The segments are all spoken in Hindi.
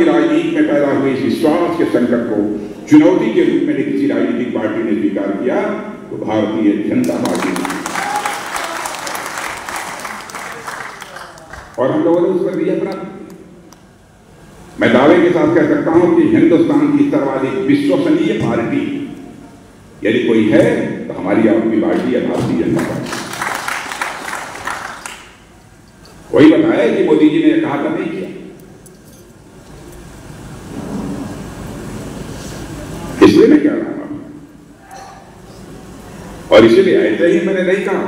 की राजनीति में पैदा हुए इस विश्वास के संकट को चुनौती के रूप में किसी राजनीतिक पार्टी ने स्वीकार किया तो भारतीय जनता पार्टी ने, और हम लोगों ने उस पर विजय प्राप्त की। मैं दावे के साथ कह सकता हूं कि हिंदुस्तान की सर्वाधिक विश्वसनीय पार्टी यदि कोई है तो हमारी आपकी पार्टी है, भारतीय जनता पार्टी। वही बताया कि मोदी जी ने कहा था नहीं किया, इसलिए मैं कह रहा हूं। और इसीलिए ऐसे ही मैंने नहीं कहा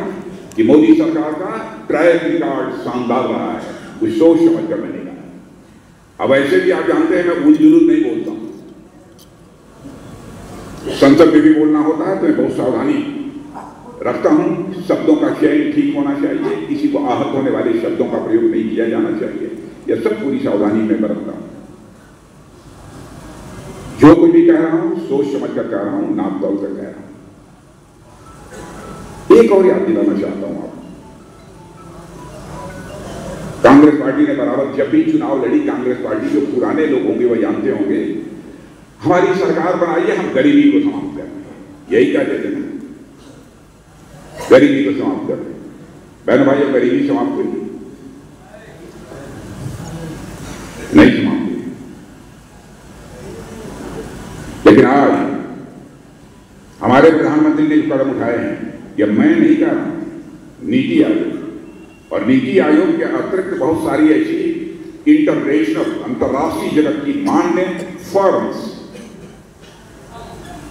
कि मोदी सरकार का ट्रैक रिकॉर्ड शानदार रहा है, कुछ सोच समझ कर मैंने कहा। अब ऐसे भी आप जानते हैं मैं उलझुल नहीं बोलता हूं, संसद में भी बोलना होता है तो मैं बहुत सावधानी रखता हूं। शब्दों का चयन ठीक होना चाहिए, किसी को आहत होने वाले शब्दों का प्रयोग नहीं किया जाना चाहिए, यह सब पूरी सावधानी में बरतता हूं। जो कुछ भी कह रहा हूं सोच समझ कर कह रहा हूं, नाप तोल कर कह रहा हूं। एक और याद दिलाना चाहता हूं आपको, कांग्रेस पार्टी ने बराबर जब भी चुनाव लड़ी, कांग्रेस पार्टी जो पुराने लोग होंगे वह जानते होंगे, हमारी सरकार बनाइए हम गरीबी को समाप्त करें, यही कहते थे, गरीबी को समाप्त करें। बहन भाइयों, गरीबी समाप्त हुई नहीं, समाप्त हुई। लेकिन आज हमारे प्रधानमंत्री ने जो कदम उठाए हैं, यह मैं नहीं कह रहा, नीति आयोग, और नीति आयोग के अतिरिक्त बहुत सारी ऐसी इंटरनेशनल अंतर्राष्ट्रीय जगत की मान्य फर्म्स,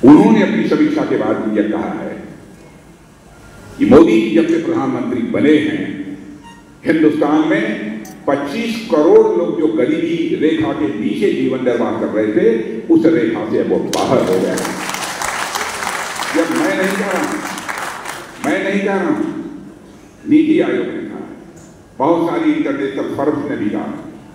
उन्होंने अपनी समीक्षा के बाद यह कहा है कि मोदी जी जब से प्रधानमंत्री बने हैं, हिंदुस्तान में 25 करोड़ लोग जो गरीबी रेखा के नीचे जीवन निर्वाह कर रहे थे, उस रेखा से वो बाहर हो गए। जब मैं नहीं कह रहा हूं, मैं नहीं कह रहा हूं, नीति आयोग ने कहा, बहुत सारी इंटरनेशनल फर्म्स ने भी कहा,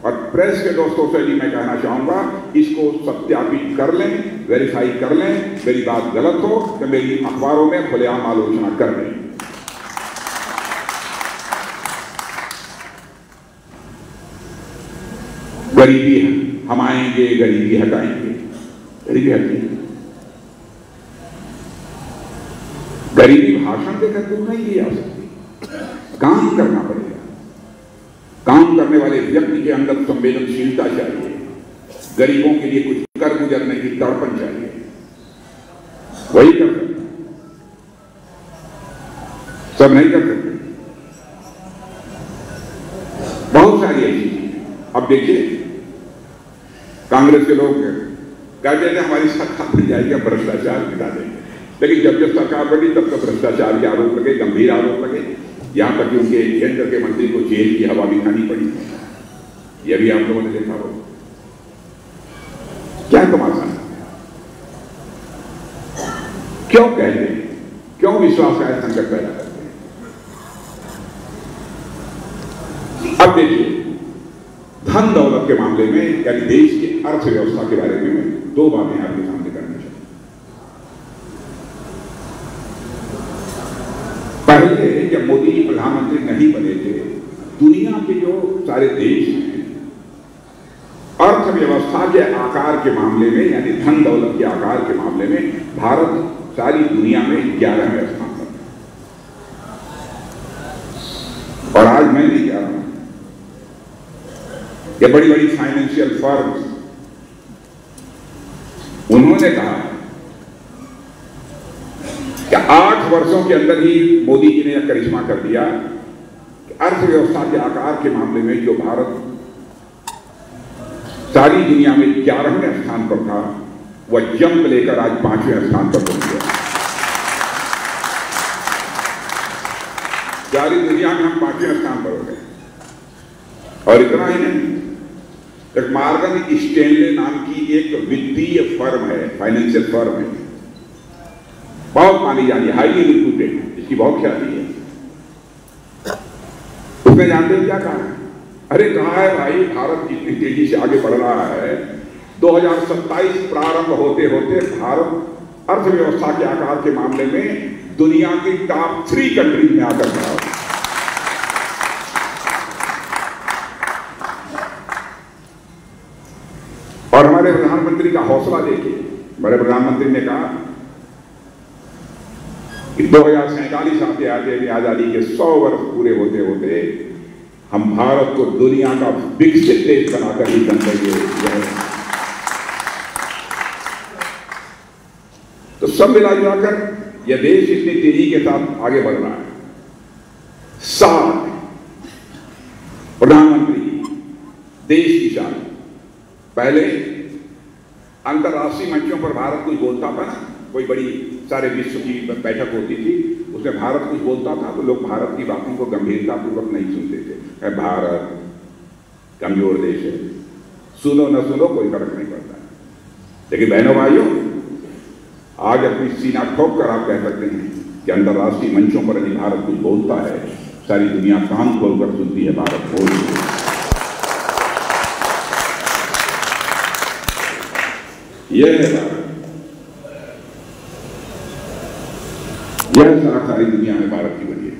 और प्रेस के दोस्तों से भी मैं कहना चाहूंगा, इसको सत्यापित कर लें, वेरीफाई कर लें। मेरी बात गलत हो तो मेरी अखबारों में खुलेआम आलोचना कर लें। गरीबी है, हम आएंगे गरीबी हटाएंगे, गरीबी हटाएंगे। गरीबी भाषण देकर दूर नहीं की जा सकती, काम करना पड़ेगा। काम करने वाले व्यक्ति के अंदर संवेदनशीलता चाहिए, गरीबों के लिए कुछ कर गुजरने की तड़पन चाहिए, वही कर सकते, सब नहीं कर सकते। बहुत सारी ऐसी चीजें। अब देखिए, कांग्रेस के लोग कहते थे हमारी सरकार बन जाएगी, भ्रष्टाचार मिटा देंगे, लेकिन जब जब सरकार बनी तब तक भ्रष्टाचार के आरोप लगे, गंभीर आरोप लगे, यहां तक कि उनके केंद्र के मंत्री को जेल की हवा भी खानी पड़ी। यह भी आप लोगों ने देखा हो। क्या तमाशा है? क्यों कहते हैं, क्यों विश्वास का संकट पैदा करते हैं? अब देखिए, धन दौलत के मामले में, यानी देश की अर्थव्यवस्था के बारे में दो बातें आपके सामने करना चाहिए। पहले जब मोदी जी प्रधानमंत्री नहीं बने थे, दुनिया के जो सारे देश हैं, अर्थव्यवस्था के आकार के मामले में, यानी धन दौलत के आकार के मामले में भारत सारी दुनिया में 11वें स्थान पर है। और आज मैं नहीं कह रहा हूं, ये बड़ी बड़ी फाइनेंशियल फर्म्स, उन्होंने कहा कि 8 वर्षों के अंदर ही मोदी जी ने यह करिश्मा कर दिया कि अर्थव्यवस्था के आकार के मामले में जो भारत सारी दुनिया में 11वें स्थान पर था, वह जंप लेकर आज 5वें स्थान पर पहुंच गया। सारी दुनिया में हम 5वें स्थान पर हो गए। और इतना ही नहीं, एक मॉर्गन स्टैनले नाम की एक वित्तीय फर्म है, फाइनेंशियल फर्म है, बहुत मानी जाती है, हाईली रिप्यूटेड, इसकी बहुत ख्याति है। उसने जानते हैं क्या कहा? अरे कहा है भाई, भारत जितनी तेजी से आगे बढ़ रहा है, 2027 प्रारंभ होते होते भारत अर्थव्यवस्था के आकार के मामले में दुनिया की टॉप 3 कंट्रीज में आकर खड़ा होगा। और हमारे प्रधानमंत्री का हौसला देखिए। हमारे प्रधानमंत्री ने कहा कि 2047 आते आते आजादी के 100 वर्ष पूरे होते होते हम भारत को दुनिया का विकसित देश बनाकर ही बनेंगे। तो सब मिला जुलाकर यह देश इतनी तेजी के साथ आगे बढ़ रहा है। साथ प्रधानमंत्री देश की शान, पहले अंतर्राष्ट्रीय मंचों पर भारत कुछ बोलता था ना, कोई बड़ी सारे विश्व की बैठक होती थी, उसमें भारत कुछ बोलता था तो लोग भारत की बातों को गंभीरतापूर्वक नहीं सुनते थे। भारत कमजोर देश है, सुनो न सुनो कोई फर्क नहीं पड़ता। लेकिन बहनों भाइयों, आज अपनी सीना ठोक कर आप कह सकते हैं कि अंतर्राष्ट्रीय मंचों पर यदि भारत कुछ बोलता है, सारी दुनिया कान खोलकर सुनती है भारत बोल। यह है भारत, यह सारी दुनिया में भारत की बनी है।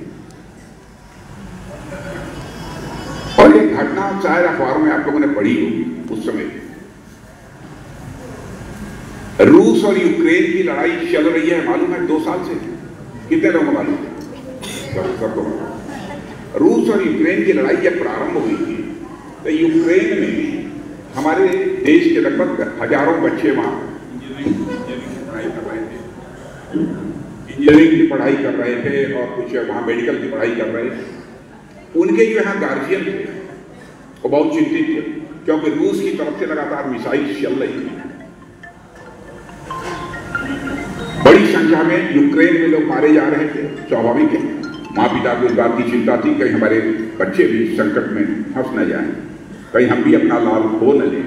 और ये घटना शायद अखबार में आप लोगों ने पढ़ी होगी उस समय, रूस और यूक्रेन की लड़ाई चल रही है, मालूम है 2 साल से। कितने लोगों को मालूम है? सबको मालूम। रूस और यूक्रेन की लड़ाई जब प्रारंभ हुई थी तो यूक्रेन में हमारे देश के लगभग हजारों बच्चे वहां इंजीनियरिंग की पढ़ाई कर रहे थे और कुछ वहां मेडिकल की पढ़ाई कर रहे थे। उनके जो यहाँ गार्जियन थे वो बहुत चिंतित थे, क्योंकि रूस की तरफ से लगातार मिसाइल चल रही थी। बड़ी संख्या में यूक्रेन में लोग मारे जा रहे थे। स्वाभाविक है, माँ पिता को इस बात की चिंता थी कहीं हमारे बच्चे भी संकट में फंस न जाएं, कहीं हम भी अपना लाल खो न लें।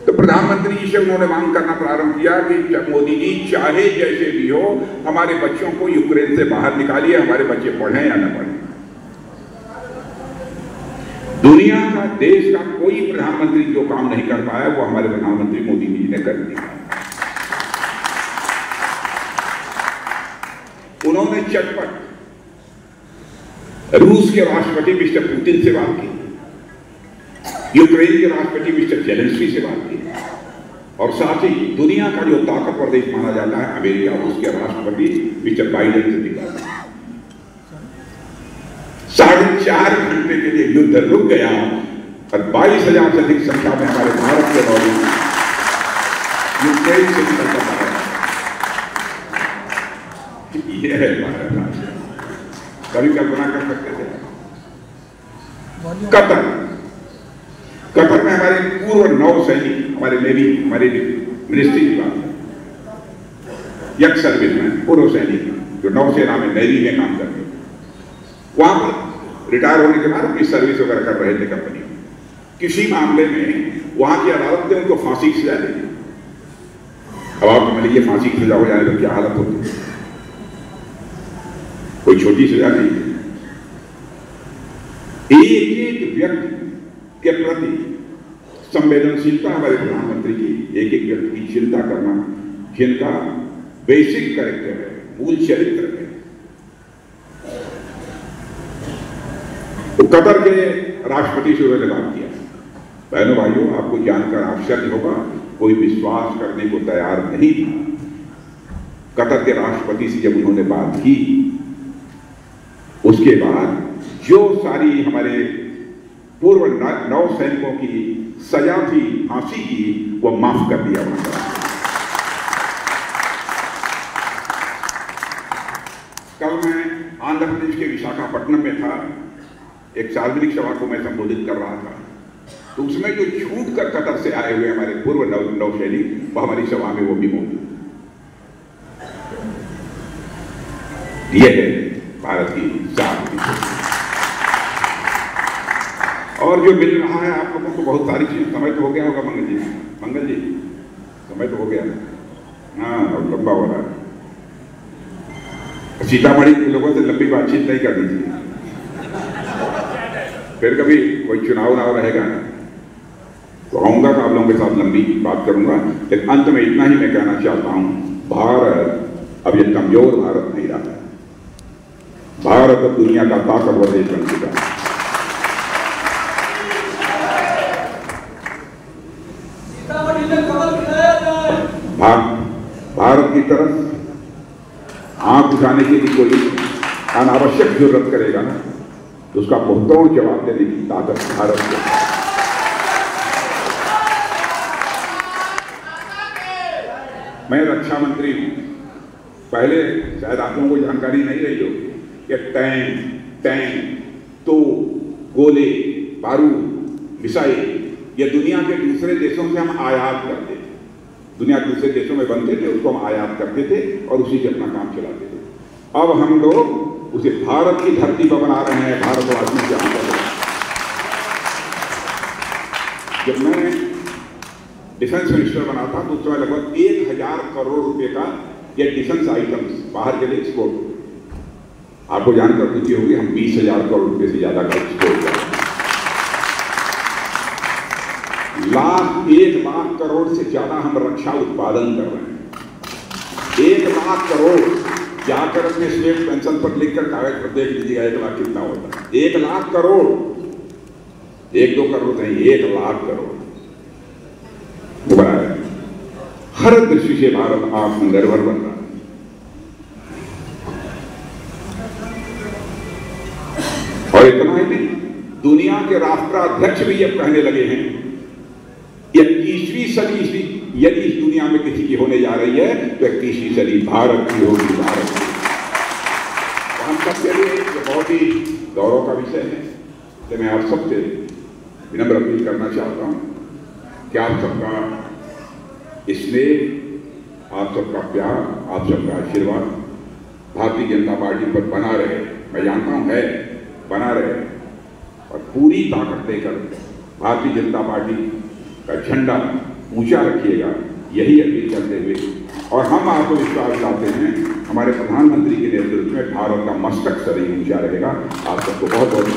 तो प्रधानमंत्री जी से उन्होंने मांग करना प्रारंभ किया कि मोदी जी चाहे जैसे भी हो हमारे बच्चों को यूक्रेन से बाहर निकालिए, हमारे बच्चे पढ़ें या न पढ़ें। दुनिया का देश का कोई प्रधानमंत्री जो काम नहीं कर पाया वो हमारे प्रधानमंत्री मोदी जी ने कर दिया। उन्होंने चटपट रूस के राष्ट्रपति मिस्टर पुतिन से बात की, यूक्रेन के राष्ट्रपति मिस्टर जेलेंस्की से बात की, और साथ ही दुनिया का जो ताकतवर देश माना जाता है अमेरिका, उसके राष्ट्रपति मिस्टर बाइडेन से भी बात की। 4.5 घंटे के लिए युद्ध रुक गया और 22,000 से अधिक संख्या में हमारे भारत के नौजवान यूक्रेन से निकलकर आए। यह है भारत। कभी कल्पना कर सकते थे? कतर में हमारे पूर्व नौसैनिक, हमारे नेवी, हमारे मिनिस्ट्री की बात है, यक्स सर्विस में पूर्व सैनिक जो नौसेना में नेवी में काम करते, वहां पर रिटायर होने के बाद अपनी सर्विस वगैरह कर रहे थे कंपनी में। किसी मामले में वहां की अदालत ने उनको फांसी की सजा दी। अब आप समझ लीजिए फांसी की सजा हो जाए तो क्या हालत होती है? कोई छोटी सजा नहीं है। एक व्यक्ति के प्रति संवेदनशीलता हमारे प्रधानमंत्री की, एक व्यक्ति की चिंता करना, जिनका बेसिक कैरेक्टर है, मूल चरित्र है। तो कतर के राष्ट्रपति से उन्होंने बात किया। बहनों भाइयों, आपको जानकर आश्चर्य होगा, कोई विश्वास करने को तैयार नहीं था। कतर के राष्ट्रपति से जब उन्होंने बात की, उसके बाद जो सारी हमारे पूर्व नौसैनिकों की सजा थी, फांसी की, वो माफ कर दिया उन्होंने। कल मैं आंध्र प्रदेश के विशाखापट्टनम में था, एक सार्वजनिक सभा को मैं संबोधित कर रहा था, तो उसमें जो छूट कर कतर से आए हुए हमारे पूर्व नौसैनिक वो हमारी सभा में वो भी मौजूद। यह है भारत की साख। और जो मिल रहा है आप लोगों को बहुत सारी चीज, समय तो हो गया होगा मंगल जी, समय तो हो गया, हाँ अब लंबा हो रहा है। सीतामढ़ी के लोगों से लंबी बातचीत नहीं करनी चाहिए, फिर कभी कोई चुनाव ना रहेगा तो आऊंगा तो आप लोगों के साथ लंबी बात करूंगा। लेकिन अंत में इतना ही मैं कहना चाहता हूं, भारत अब ये कमजोर भारत नहीं रहा, भारत अब दुनिया का ताकतवर देश बन चुका है। भारत की तरफ आंख उठाने की भी कोई अनावश्यक जरूरत करेगा ना, तो उसका मुंहतोड़ जवाब देने की ताकत भारत को। मैं रक्षा मंत्री हूं। पहले शायद आप लोगों को जानकारी नहीं रही हो कि टैंक, गोले, बारूद, मिसाइल ये दुनिया के दूसरे देशों से हम आयात करते थे। दुनिया के दूसरे देशों में बनते थे, उसको हम आयात करते थे और उसी से अपना काम चलाते थे। अब हम लोग उसे भारत की धरती पर बना रहे हैं, भारतवासियों के आंदोलन। जब मैं डिफेंस मिनिस्टर बना था तो उस समय लगभग 1000 करोड़ रुपए का ये डिफेंस आइटम्स बाहर के लिए एक्सपोर्ट। आपको जानकर खुशी होगी हम 20,000 करोड़ रुपए से ज्यादा का एक्सपोर्ट कर रहे हैं। 1 लाख करोड़ से ज्यादा हम रक्षा उत्पादन कर रहे हैं। 1 लाख करोड़ जाकर अपने स्टेट पेंशन पर लिखकर कागज पर देख लीजिएगा 1 लाख कितना होता है। 1 लाख करोड़, 1-2 करोड़ नहीं, 1 लाख करोड़ बना है। हर दृष्टि से भारत आत्मनिर्भर बन रहा है। और इतना ही नहीं, दुनिया के राष्ट्राध्यक्ष भी अब कहने लगे हैं 21वीं सदी यदि इस दुनिया में किसी की होने जा रही है तो 21वीं सदी भारत की होगी, भारत की। तो हम सबके लिए ये बहुत ही गौरव का विषय है। तो मैं आप सबसे विनम्र अपील करना चाहता हूं कि आप सबका स्नेह, आप सबका प्यार, आप सबका आशीर्वाद भारतीय जनता पार्टी पर बना रहे। मैं जानता हूं है बना रहे और पूरी ताकत देकर भारतीय जनता पार्टी का झंडा ऊंचा रखिएगा, यही अपील करते हुए और हम आपको विश्वास दिलाते हैं हमारे प्रधानमंत्री के नेतृत्व में भारत का मस्तक सदैव ऊंचा रहेगा। आप सबको बहुत बहुत